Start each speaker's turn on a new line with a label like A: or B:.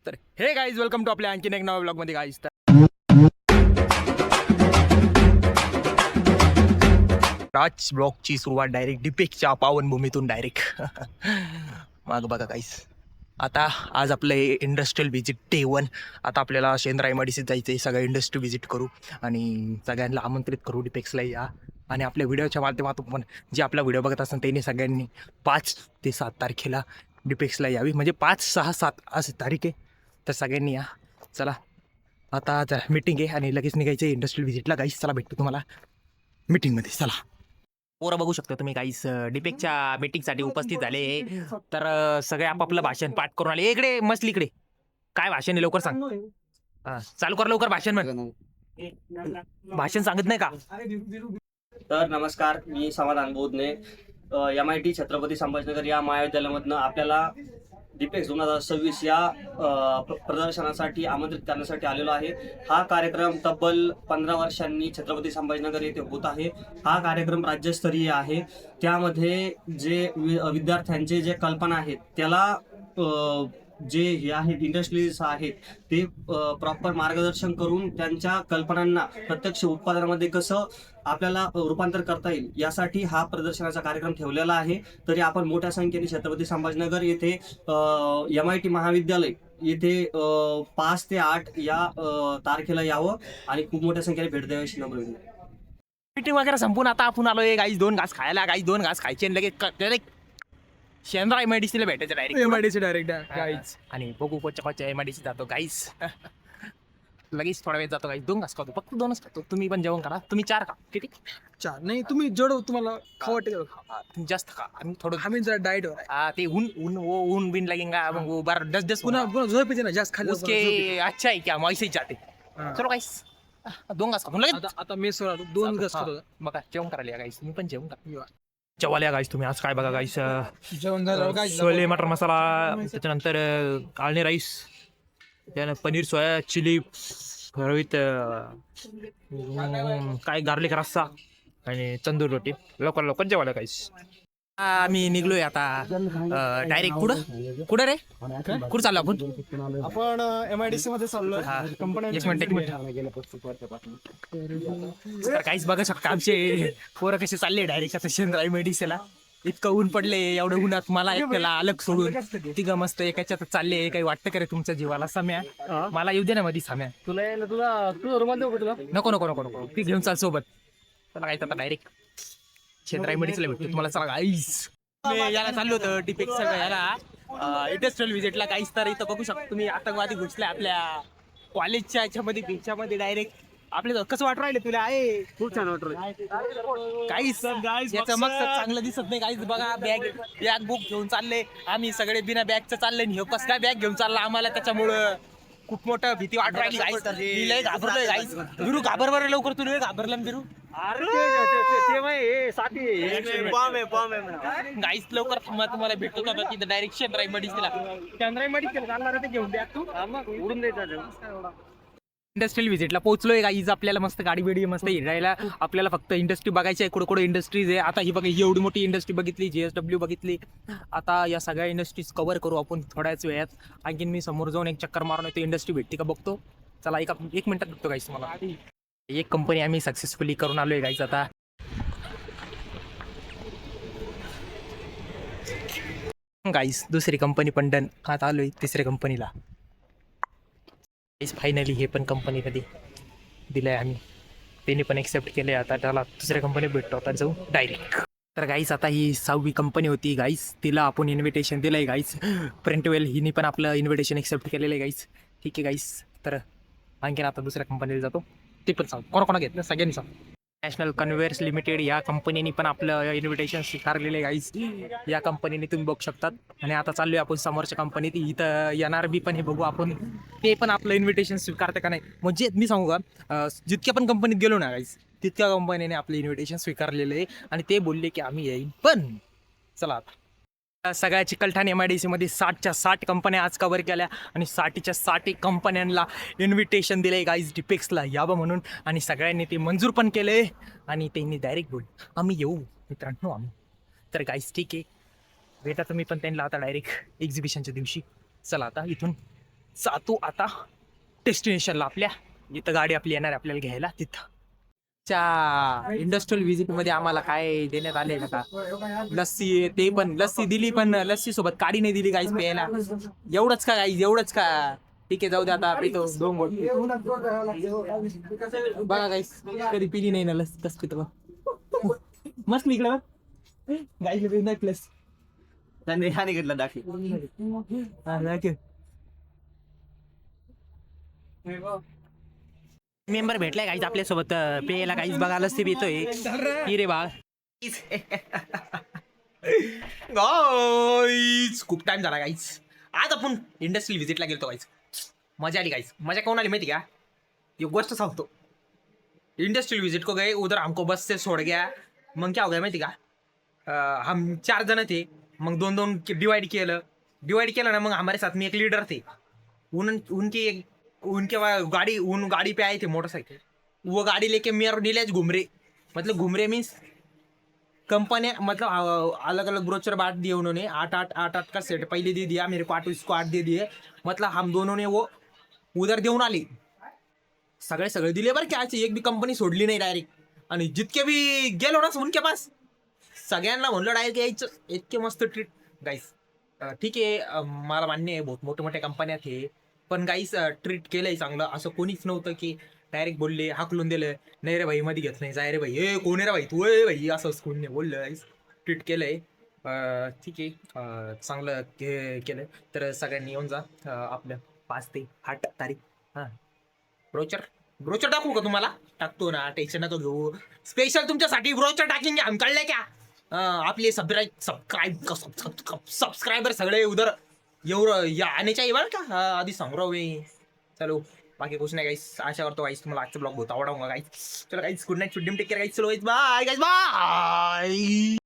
A: तर हे guys welcome to आपल्या आणखीन एक नवा ब्लॉगमध्ये गाईज. तर राज ब्लॉगची सुरुवात डायरेक्ट डिपेकच्या पावनभूमीतून डायरेक्ट माग बघा गाईज. आता आज आपलं इंडस्ट्रियल व्हिजिट डे 1. आता आपल्याला शेंद्रा MIDCत जायचं आहे. सगळं इंडस्ट्री व्हिजिट करू आणि सगळ्यांना आमंत्रित करू डिपेक्सला या. आणि आपल्या व्हिडिओच्या माध्यमातून पण जे आपला व्हिडिओ बघत असतात त्यांनी सगळ्यांनी 5 ते 7 तारखेला डिपेक्सला यावी. म्हणजे 5, 6, 7 अशी तारीख आहे. तर सगळ्यांनी या. चला आता जरा मीटिंग आहे आणि लगेच निघायचं आहे इंडस्ट्रियल व्हिजिटला गाईस. चला भेटतो तुम्हाला मीटिंगमध्ये. चला. पोरं बघू शकता तुम्ही गाईस डिपेकच्या मीटिंगसाठी उपस्थित झाले. तर सगळे आपापलं भाषण पाठ करून आले. इकडे मस्त इकडे काय भाषण आहे लवकर सांग. चालू कर लवकर भाषण. म्हण भाषण सांगत नाही का.
B: तर नमस्कार, मी समाधान बोधने MIT छत्रपती संभाजीनगर या महाविद्यालयामधनं आपल्याला डिपेक्स 2026 या प्रदर्शनासाठी आमंत्रित करण्यासाठी आलेलो आहे. हा कार्यक्रम तब्बल 15 वर्षांनी छत्रपती संभाजीनगर येथे होत आहे. हा कार्यक्रम राज्यस्तरीय आहे. त्यामध्ये जे विद्यार्थ्यांचे जे कल्पना आहेत त्याला जे हे आहेत इंडस्ट्रीज आहेत ते प्रॉपर मार्गदर्शन करून त्यांच्या कल्पनांना प्रत्यक्ष उत्पादनामध्ये कसं आपल्याला रूपांतर करता येईल यासाठी हा प्रदर्शनाचा कार्यक्रम ठेवलेला आहे. तरी आपण मोठ्या संख्येने छत्रपती संभाजीनगर येथे MIT महाविद्यालय येथे 5 ते 8 या तारखेला यावं आणि खूप मोठ्या संख्येने भेट द्यावी अशी नम्र विनंती.
A: मीटिंग वगैरे संपून आता आपण आलोय गाईस 2 घास खायला. गाईस 2 घास खायचे आणि लगेच डायरेक्ट शेंद्रा MIDCला भेटायचं डायरेक्ट. MIDC डायरेक्ट गाईस. आणि बघू कोच्या MIDC जातो गाईस. लगेच थोडा वेळ जातो गाईस. 2 घास खातो, फक्त 2च खातो. तुम्ही पण जेवण करा. तुम्ही 4 खा. किती
C: 4 नाही, तुम्ही जेवढं तुम्हाला खाऊ वाटेल
A: तुम्ही जास्त खा. आम्ही थोडं
C: आम्ही जरा डाएट वर
A: ते ऊन बिन लगेगा वो बार 10
C: पुन्हा झोपेचे ना जास्त खाल्लं
A: उसके अच्छा है क्या मैसे जाते. चलो गाईस 2 घास खातो लगेच.
C: आता मेसवर 2 घास खातो.
A: बघा जेवण करायला गाईस. तुम्ही पण जेवण करा. जेवायला गाईस तुम्ही आज काय बघा गाईस.
C: जेवण झालं काय
A: छोले मटर मसाला, त्याच्यानंतर आळणी राईस, त्यानंतर पनीर सोया चिली विथ काय गार्लिक रस्सा आणि तंदूर रोटी. लवकर जेवायला गाईस. आम्ही निघलोय आता डायरेक्ट. कुठं रे कुठं चाललो आपण
C: MIDC मध्ये चाललोय.
A: कंपनी. एक मिनिट. तर काहीच बघा शकता आमचे पोरं कसे चालले डायरेक्ट आता शेंद्रा MIDCला. इतकं ऊन पडले. एवढं उन्हात मला एकट्याला अलग सोडून तिघं मस्त एकाच्यात चालले. काही वाटतं का रे तुमच्या जीवाला. सम्या मला येऊ दे ना मध्ये. सम्या
C: तुझा रुमाल देऊ का तुला?
A: नको ती घेऊन चाल सोबत. चला काय आता डायरेक्ट शेंद्रा MIDCला भेटतो तुम्हाला. चला गाईस. याला चाललो होतं डिपेक्सच्या याला इंडस्ट्रियल व्हिजिटला गाईस. तर इथं बघू शकतो तुम्ही आतंकवादी घुसले आपल्या कॉलेजच्या याच्यामध्ये बीचमध्ये डायरेक्ट. आपले कसं वाटू राहिले तुला आहे.
C: खूप छान वाटत
A: काहीच याचं मग चांगलं दिसत नाही. काहीच बघा बॅग बुक घेऊन चालले. आम्ही सगळे बिना बॅगचं चालले. हे कसं काय बॅग घेऊन चालला आम्हाला त्याच्यामुळं खूप मोठं भीती वाटू राहिली गाईस. मी लय घाबरलोय गाईस. बिरू घाबर बरं लवकर. तू लय घाबरला बिरू. गाईस लवकर थांबा. तुम्हाला भेटतो का तिथं डायरेक्ट शेंद्रा MIDCला. शेंद्रा MIDCला चालणार ते घेऊन बॅग तू उडून द्यायचं. इंडस्ट्रियल व्हिजिटला पोहोचलोय गाईज. आपल्याला मस्त गाडी बिडी मस्त हिरायला. आपल्याला फक्त इंडस्ट्री बघायची आहे. कुठं इंडस्ट्रीज आहे. आता ही बघा एवढी मोठी इंडस्ट्री बघितली. JSW बघितली. आता या सगळ्या इंडस्ट्रीज कव्हर करू आपण थोड्याच वेळात. आणखीन मी समोर जाऊन एक चक्कर मारून येतो. इंडस्ट्री भेटते का बघतो. चला एक मिनिटात बघतो गाईस. मला एक कंपनी आम्ही सक्सेसफुली करून आलोय गाईज. आता गाईस दुसरी कंपनी पण डन. आता आलोय तिसऱ्या कंपनीला. फायनली हे पण कंपनी कधी दिलंय आम्ही. त्यांनी पण एक्सेप्ट केले. आता त्याला दुसऱ्या कंपनी भेटतो. आता जाऊ डायरेक्ट. तर गाईस आता ही 6वी कंपनी होती गाईस. तिला आपण इन्व्हिटेशन दिलंय गाईस. प्रिंटवेल हिने पण आपलं इन्व्हिटेशन एक्सेप्ट केलेलं आहे गाईस. ठीक आहे गाईस. तर आणखीन आता दुसऱ्या कंपनीला जातो. ते पण सांग कोणा घेतलं सगळ्यांनी सांग. नॅशनल कन्व्हेयर्स लिमिटेड या कंपनीने पण आपलं इन्व्हिटेशन स्वीकारलेलं आहे गाईस. या कंपनीने तुम्ही बघू शकतात. आणि आता चाललोय आपण समोरच्या कंपनीत. इथं NRB पण हे बघू आपण. ते पण आपलं इन्व्हिटेशन स्वीकारतं का नाही. म्हणजे मी सांगू का जितक्या पण कंपनीत गेलो ना गाईस तितक्या कंपनीने आपलं इन्व्हिटेशन स्वीकारलेलं आहे. आणि ते बोलले की आम्ही येईल पण. चला आता सगळ्या चिकलठाण MIDC मध्ये 60च्या 60 कंपन्या आज कव्हर केल्या. आणि 60च्या 60 कंपन्यांना इन्व्हिटेशन दिलंय गाईज डिपेक्सला यावं म्हणून. आणि सगळ्यांनी ते मंजूर पण केलंय. आणि त्यांनी डायरेक्ट बोल आम्ही येऊ मित्रांनो आम्ही. तर गाईज ठीक आहे भेटा तुम्ही पण त्यांना आता डायरेक्ट एक्झिबिशनच्या दिवशी. चला आता इथून जातो आता डेस्टिनेशनला आपल्या, जिथं गाडी आपली येणार आहे आपल्याला घ्यायला तिथं. च्या इंडस्ट्रियल व्हिजिट मध्ये आम्हाला काय देण्यात आले का, लस्सी, ते पण लस्सी दिली, पण लस्सी सोबत काडी नाही दिली गाईस प्यायला. एवढंच का गाईस, एवढंच का? ठीक आहे, जाऊ दे आता. पितो 2 गोट. बघा गाईस, कधी पिली नाही ना लस्सी, कसं पितो बघ. मस्त निघलं गाईस नेकलेस.
B: त्यांनी हा निघितलं दाखी.
A: मेंबर भेटलाय गाईज आपल्यासोबत पेयला. गाईज बघा लस्सी पितोय की रे बाळ. गाईज खूप टाइम झाला गाईज. आज आपण इंडस्ट्रियल व्हिजिटला गेलतो गाईज. मजा आली गाईज. मजा कोण आली माहिती का? एक गोष्ट सांगतो. इंडस्ट्रियल विजिट को गए, उधर हमको बस से छोड़ गया. मग क्या हो गया माहिती का? हम 4 जण थे, मग 2-2 डिवाइड केलं ना. मग हमारे साथ में एक लीडर थे. उनके गाड़ी पे आए थे मोटरसाइकिल. वो गाड़ी लेके मेरे नीलेज घूम रहे. मतलब घूम रहे मीन्स कंपनी, मतलब अलग अलग ब्रोचर बांट दिए उन्होंने. 8 का सेट पहले दे दिया मेरे को, 8 इसको 8 दे दिए. मतलब हम दोनों ने वो उधर देऊन आली. सगळे दिले बरं की. एक बी कंपनी सोडली नाही डायरेक्ट. आणि जितके बी गेलो ना उनके पास, सगळ्यांना म्हणलं डायरेक्ट यायचं. इतके मस्त ट्रीट गाईस. ठीक आहे, मला मान्य आहे बहुत मोठ्या कंपन्या हे, पण गाईस ट्रीट केलंय चांगलं. असं कोणीच नव्हतं की डायरेक्ट बोलले, हाकलून दिलं, नाही रे भाई मध्ये घेत नाही, जाय रे भाई, ए कोण रे भाई तू, ए भाई, असं कोणी बोललं. गाईस ट्रीट केलंय. ठीक आहे, चांगलं केलं. तर सगळ्यांनी येऊन जा आपल्या 5 ते 8 तारीख. हां, ब्रोचर टाकू का तुम्हाला? टाकतो ना, टेन्शन नका घेऊ. स्पेशल तुमच्यासाठी ब्रोचर टाकेंगे हम, कळलंय क्या? आपले सबस्क्राइबर सगळे उधर एवढं आने चाहिए बरं का. आधी सांगू राहू मी. चलो, बाकी कुछ नाही गाईस. आशा करतो गाईस तुम्हाला आजचा ब्लॉग बहुत आवडा होगा गाईस. चलो गाईस, गुड नाईट, टेक केअर गाईस. चलो गाईस, बाय गाईस, बाय.